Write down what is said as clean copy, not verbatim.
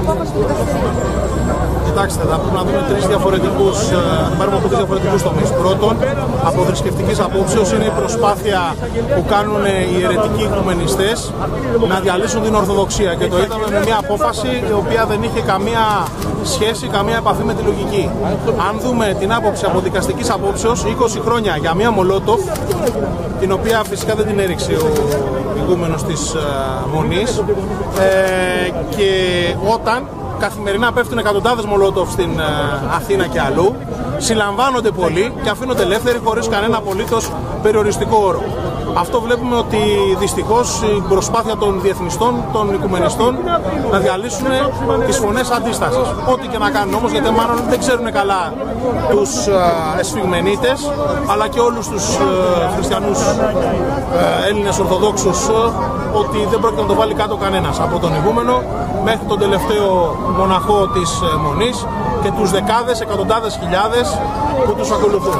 απόφαση του δικαστηρίου? Κοιτάξτε, θα πρέπει να δούμε πάρουμε από τρεις διαφορετικούς τομείς. Πρώτον, από θρησκευτικής απόψεως είναι η προσπάθεια που κάνουν οι αιρετικοί οικουμενιστές να διαλύσουν την Ορθοδοξία και το είδαμε με μια απόφαση η οποία δεν είχε καμία σχέση, καμία επαφή με τη λογική. Αν δούμε την άποψη από δικαστικής απόψεως, 20 χρόνια για μια Μολότοφ, την οποία φυσικά δεν την έριξε ο ηγούμενος της Μονής, και όταν καθημερινά πέφτουν εκατοντάδες Μολότοφ στην Αθήνα και αλλού, συλλαμβάνονται πολλοί και αφήνονται ελεύθεροι χωρίς κανένα απολύτως περιοριστικό όρο. Αυτό βλέπουμε ότι δυστυχώς η προσπάθεια των διεθνιστών, των οικουμενιστών να διαλύσουν τις φωνές αντίστασης. Ό,τι και να κάνουν όμως, γιατί μάλλον δεν ξέρουν καλά τους εσφιγμενίτες, αλλά και όλους τους χριστιανούς Έλληνες Ορθοδόξους, ότι δεν πρόκειται να το βάλει κάτω κανένας, από τον ηγούμενο μέχρι τον τελευταίο μοναχό της Μονής και τους δεκάδες, εκατοντάδες χιλιάδες που τους ακολουθούν.